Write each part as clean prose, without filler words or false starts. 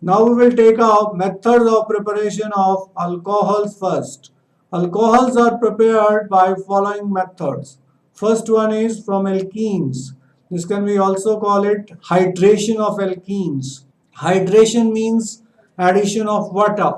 Now we will take up methods of preparation of alcohols first. Alcohols are prepared by following methods. First one is from alkenes. This can be also call it hydration of alkenes. Hydration means addition of water.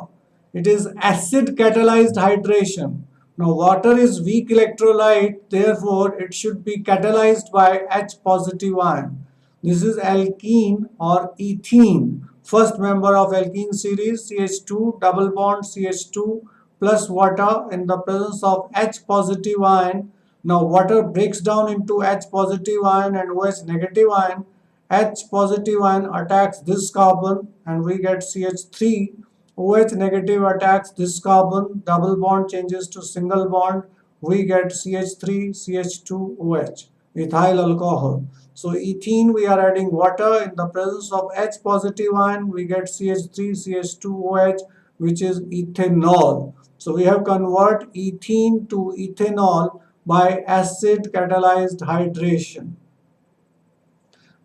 It is acid catalyzed hydration. Now water is weak electrolyte, therefore it should be catalyzed by H positive ion. This is alkene or ethene. First member of alkene series, CH2 double bond CH2 plus water in the presence of H positive ion. Now water breaks down into H positive ion and OH negative ion. H positive ion attacks this carbon and we get CH3. OH negative attacks this carbon, double bond changes to single bond, we get CH3, CH2OH, ethyl alcohol. So ethene, we are adding water in the presence of H positive ion, we get CH3, CH2OH, which is ethanol. So we have convert ethene to ethanol by acid catalyzed hydration.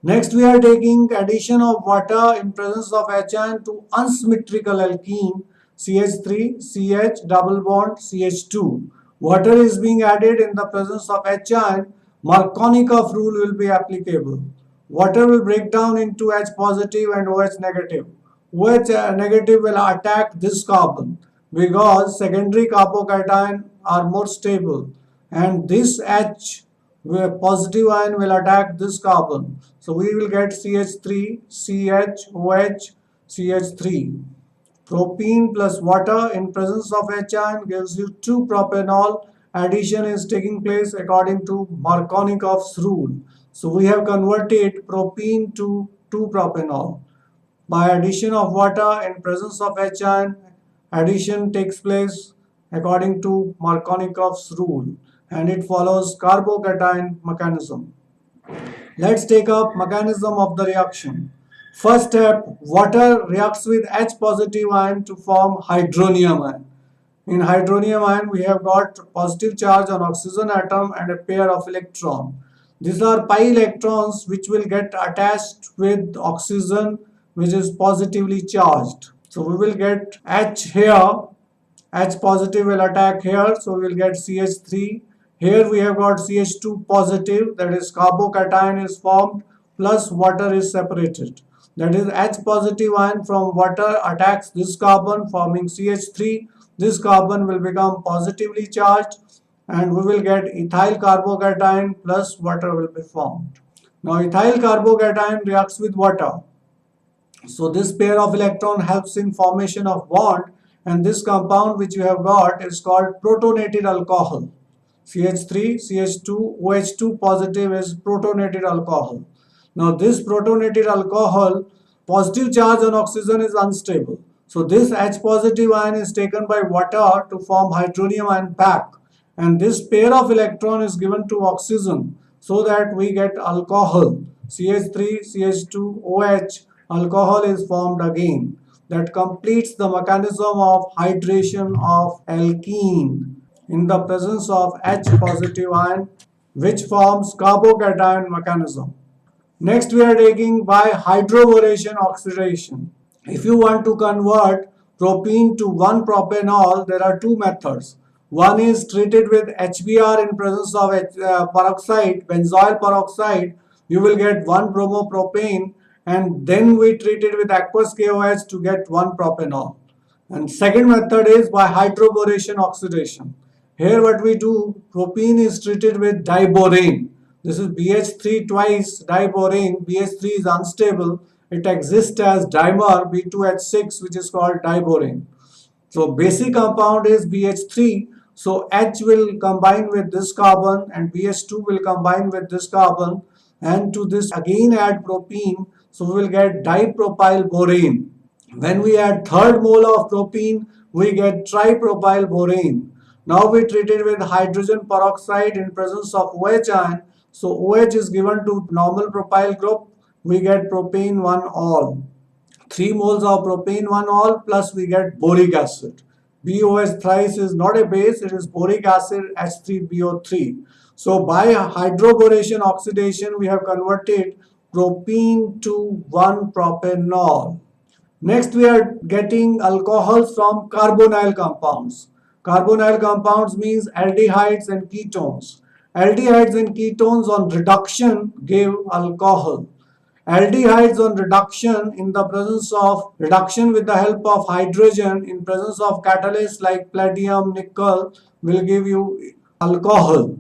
Next, we are taking addition of water in presence of HN to unsymmetrical alkene CH3, CH double bond CH2. Water is being added in the presence of HN. Markovnikov rule will be applicable. Water will break down into H positive and OH negative. OH negative will attack this carbon because secondary carbocation are more stable and this H where positive ion will attack this carbon. So we will get CH3, CH, CH3. Propene plus water in presence of H ion gives you 2-propanol. Addition is taking place according to Markovnikov's rule. So we have converted propene to 2-propanol. By addition of water in presence of H ion, addition takes place according to Markovnikov's rule and it follows carbocation mechanism. Let's take up mechanism of the reaction. First step, water reacts with H positive ion to form hydronium ion. In hydronium ion, we have got positive charge on oxygen atom and a pair of electron. These are pi electrons which will get attached with oxygen which is positively charged. So we will get H here, H positive will attack here, so we will get CH3. Here we have got CH2 positive, that is carbocation is formed plus water is separated. That is H positive ion from water attacks this carbon forming CH3. This carbon will become positively charged and we will get ethyl carbocation plus water will be formed. Now ethyl carbocation reacts with water. So this pair of electron helps in formation of bond and this compound which you have got is called protonated alcohol. CH3, CH2, OH2 positive is protonated alcohol. Now this protonated alcohol, positive charge on oxygen is unstable. So this H positive ion is taken by water to form hydronium ion pack and this pair of electron is given to oxygen so that we get alcohol CH3, CH2, OH. Alcohol is formed again. That completes the mechanism of hydration of alkene in the presence of H positive ion which forms carbocation mechanism. Next we are taking by hydroboration oxidation. If you want to convert propene to 1-propanol, there are two methods. One is treated with HBr in presence of peroxide, benzoyl peroxide. You will get 1-bromopropane and then we treat it with aqueous KOH to get 1-propanol. And second method is by hydroboration oxidation. Here what we do, propene is treated with diborane. This is BH3 twice diborane. BH3 is unstable. It exists as dimer B2H6 which is called diborane. So basic compound is BH3. So H will combine with this carbon and BH2 will combine with this carbon and to this again add propene. So we will get dipropyl borane. When we add third mole of propene, we get tripropyl borane. Now we treat it with hydrogen peroxide in presence of OH ion. So OH is given to normal propyl group. We get propane 1-ol. 3 moles of propane 1-ol plus we get boric acid. BOH thrice is not a base, it is boric acid H3BO3. So by hydroboration oxidation, we have converted propene to 1-propanol. Next, we are getting alcohols from carbonyl compounds. Carbonyl compounds means aldehydes and ketones. Aldehydes and ketones on reduction give alcohol. Aldehydes on reduction in the presence of reduction with the help of hydrogen in presence of catalysts like palladium, nickel will give you alcohol.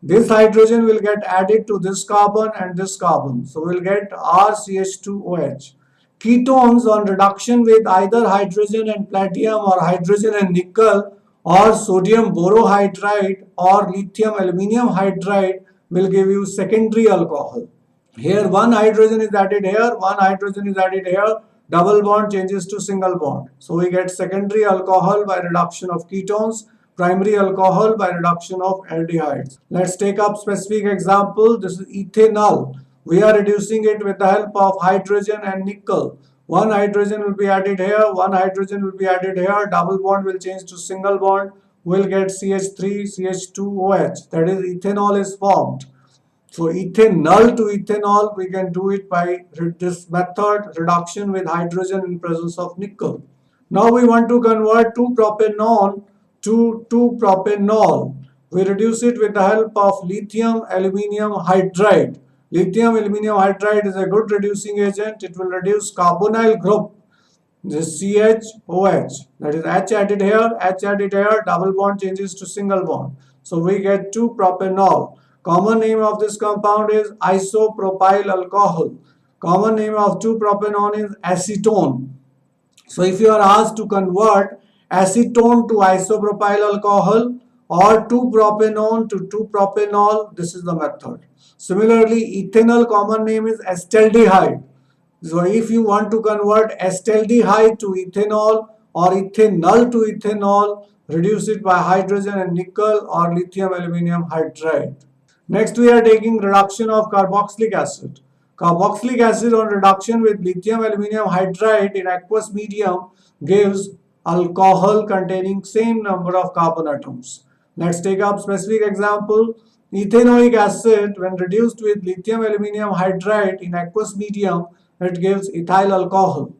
This hydrogen will get added to this carbon and this carbon. So we'll get RCH2OH. Ketones on reduction with either hydrogen and platinum or hydrogen and nickel or sodium borohydride or lithium aluminium hydride will give you secondary alcohol. Here one hydrogen is added here, one hydrogen is added here, double bond changes to single bond. So we get secondary alcohol by reduction of ketones, primary alcohol by reduction of aldehydes. Let's take up specific example. This is ethanol. We are reducing it with the help of hydrogen and nickel. One hydrogen will be added here, one hydrogen will be added here, double bond will change to single bond, we'll get CH3, CH2OH, that is ethanol is formed. So ethanol to ethanol, we can do it by this method, reduction with hydrogen in presence of nickel. Now we want to convert 2-propanone to 2-propanol. We reduce it with the help of lithium aluminium hydride. Lithium aluminium hydride is a good reducing agent. It will reduce carbonyl group. This CHOH, that is H added here, double bond changes to single bond. So we get 2-propanol. Common name of this compound is isopropyl alcohol. Common name of 2-propanone is acetone. So if you are asked to convert acetone to isopropyl alcohol or 2-propanone to 2-propanol, this is the method. Similarly, ethanol common name is acetaldehyde. So if you want to convert acetaldehyde to ethanol or ethanol to ethanol, reduce it by hydrogen and nickel or lithium aluminium hydride. Next, we are taking reduction of carboxylic acid. Carboxylic acid on reduction with lithium aluminium hydride in aqueous medium gives alcohol containing same number of carbon atoms. Let's take up specific example. Ethanoic acid when reduced with lithium aluminium hydride in aqueous medium, it gives ethyl alcohol.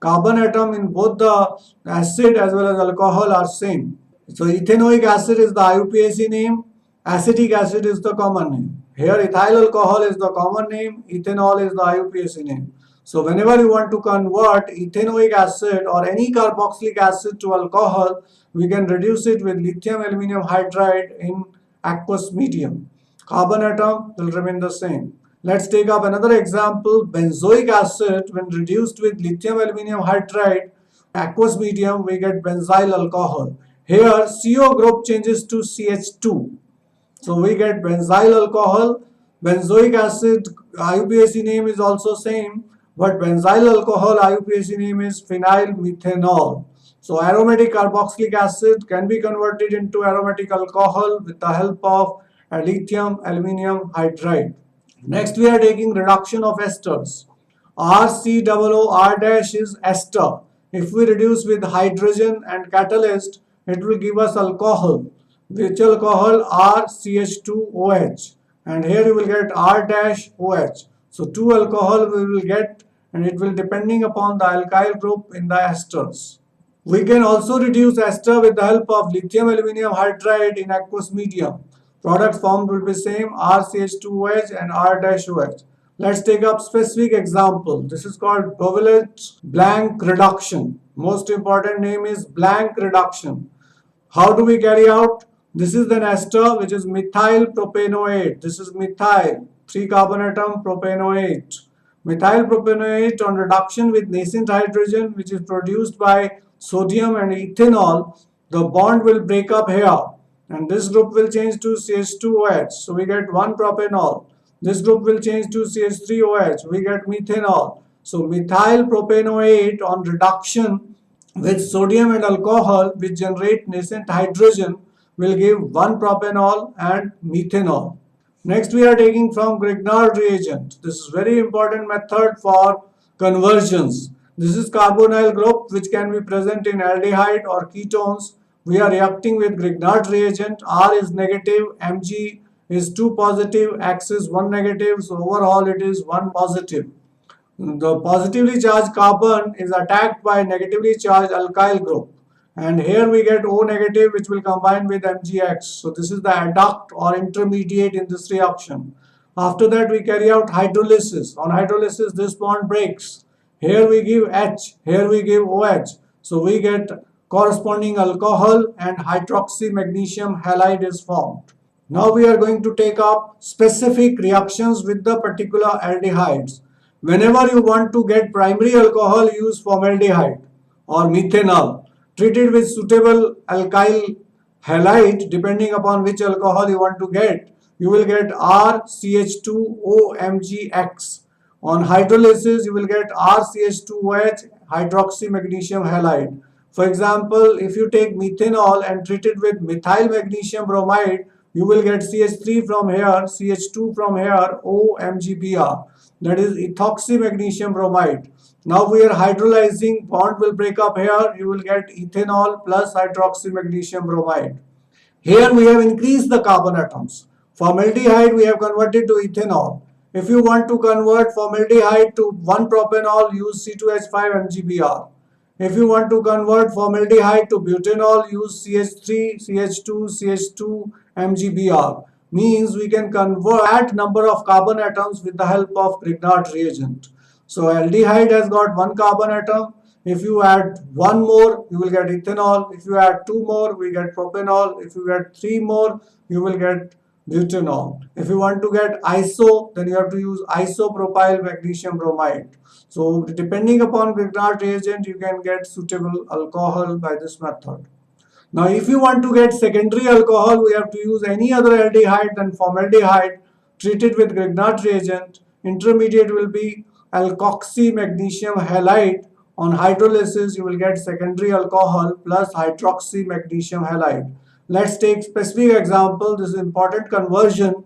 Carbon atom in both the acid as well as alcohol are same. So ethanoic acid is the IUPAC name, acetic acid is the common name. Here ethyl alcohol is the common name, ethanol is the IUPAC name. So whenever you want to convert ethanoic acid or any carboxylic acid to alcohol, we can reduce it with lithium aluminium hydride in aqueous medium. Carbon atom will remain the same. Let's take up another example. Benzoic acid when reduced with lithium aluminium hydride aqueous medium, we get benzyl alcohol. Here CO group changes to CH2. So we get benzyl alcohol. Benzoic acid IUPAC name is also same, but benzyl alcohol IUPAC name is phenyl methanol. So aromatic carboxylic acid can be converted into aromatic alcohol with the help of lithium aluminium hydride. Next, we are taking reduction of esters. RCOO dash is ester. If we reduce with hydrogen and catalyst, it will give us alcohol. Which alcohol? RCH2OH. And here you will get R dash OH. So 2 alcohol we will get, and it will depending upon the alkyl group in the esters. We can also reduce ester with the help of lithium aluminium hydride in aqueous medium. Products formed will be same RCH2OH and R-OH. Let's take up specific example. This is called covalent blank reduction. Most important name is blank reduction. How do we carry out? This is an ester which is methyl propanoate. This is methyl, 3 carbon atom propanoate. Methyl propanoate on reduction with nascent hydrogen which is produced by sodium and ethanol, the bond will break up here and this group will change to CH2OH. So we get 1-propanol. This group will change to CH3OH. We get methanol. So methyl propanoate on reduction with sodium and alcohol which generate nascent hydrogen will give 1-propanol and methanol. Next we are taking from Grignard reagent. This is very important method for conversions. This is carbonyl group which can be present in aldehyde or ketones. We are reacting with Grignard reagent. R is negative, Mg is 2 positive, X is 1 negative. So overall it is 1 positive. The positively charged carbon is attacked by negatively charged alkyl group. And here we get O negative, which will combine with MgX. So this is the adduct or intermediate in this reaction. After that, we carry out hydrolysis. On hydrolysis, this bond breaks. Here we give H, here we give OH. So we get corresponding alcohol and hydroxy magnesium halide is formed. Now we are going to take up specific reactions with the particular aldehydes. Whenever you want to get primary alcohol, use formaldehyde or methanol. Treated with suitable alkyl halide, depending upon which alcohol you want to get, you will get RCH2OMgX. On hydrolysis, you will get RCH2OH hydroxy magnesium halide. For example, if you take methanol and treat it with methyl magnesium bromide, you will get CH3 from here, CH2 from here, OMgBr. That is ethoxy magnesium bromide. Now we are hydrolyzing, bond will break up here, you will get ethanol plus hydroxy magnesium bromide. Here we have increased the carbon atoms. Formaldehyde we have converted to ethanol. If you want to convert formaldehyde to 1-propanol, use C2H5MgBr. If you want to convert formaldehyde to butanol, use CH3, CH2, CH2, MgBr. Means we can convert number of carbon atoms with the help of Grignard reagent. So aldehyde has got 1 carbon atom. If you add 1 more, you will get ethanol. If you add 2 more, we get propanol. If you get 3 more, you will get butanol. If you want to get iso, then you have to use isopropyl magnesium bromide. So depending upon Grignard reagent, you can get suitable alcohol by this method. Now if you want to get secondary alcohol, we have to use any other aldehyde than formaldehyde treated with Grignard reagent. Intermediate will be alkoxy magnesium halide. On hydrolysis, you will get secondary alcohol plus hydroxy magnesium halide. Let's take specific example. This is important conversion.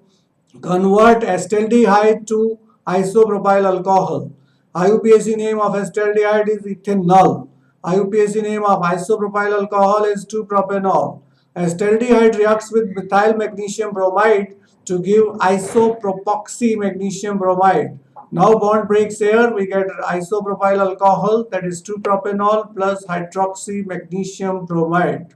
Convert acetaldehyde to isopropyl alcohol. IUPAC name of acetaldehyde is ethanol. IUPAC name of isopropyl alcohol is 2-propanol. Acetaldehyde reacts with methyl magnesium bromide to give isopropoxy magnesium bromide. Now bond breaks here, we get isopropyl alcohol, that is 2-propanol plus hydroxy magnesium bromide.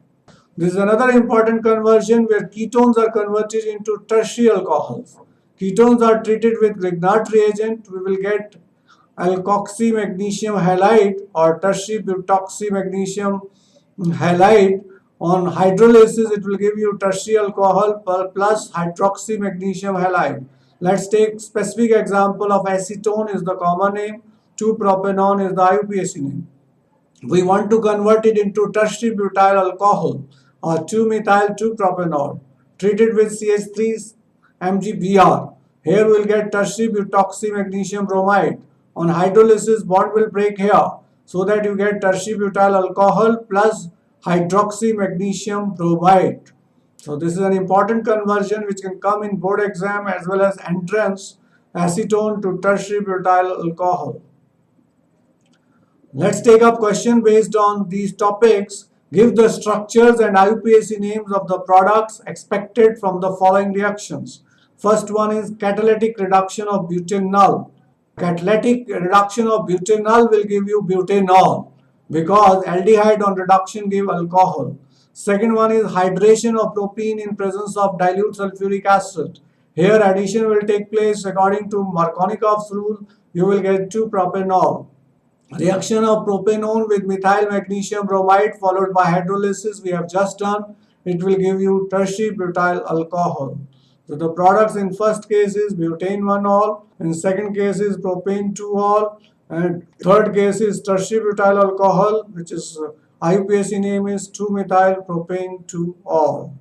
This is another important conversion where ketones are converted into tertiary alcohols. Ketones are treated with Grignard reagent. We will get alkoxy magnesium halide or tertiary butoxy magnesium halide. On hydrolysis, it will give you tertiary alcohol plus hydroxy magnesium halide. Let's take specific example of acetone is the common name. 2-propanone is the IUPAC name. We want to convert it into tertiary butyl alcohol or 2-methyl-2-propanol treated with CH3 MgBr. Here we will get tertiary butoxy magnesium bromide. On hydrolysis, bond will break here so that you get tertiary butyl alcohol plus hydroxy magnesium bromide. So this is an important conversion which can come in board exam as well as entrance, acetone to tertiary butyl alcohol. Let's take up question based on these topics. Give the structures and IUPAC names of the products expected from the following reactions. First one is catalytic reduction of butanol. Catalytic reduction of butanol will give you butanol because aldehyde on reduction give alcohol. Second one is hydration of propene in presence of dilute sulfuric acid. Here addition will take place according to Markovnikov's rule. You will get 2-propanol. Reaction of propanone with methyl magnesium bromide followed by hydrolysis we have just done. It will give you tertiary butyl alcohol. So the products in first case is butane 1-ol, in second case is propane 2-ol, and third case is tertiary butyl alcohol, which is IUPAC name is 2-methyl propane 2-ol.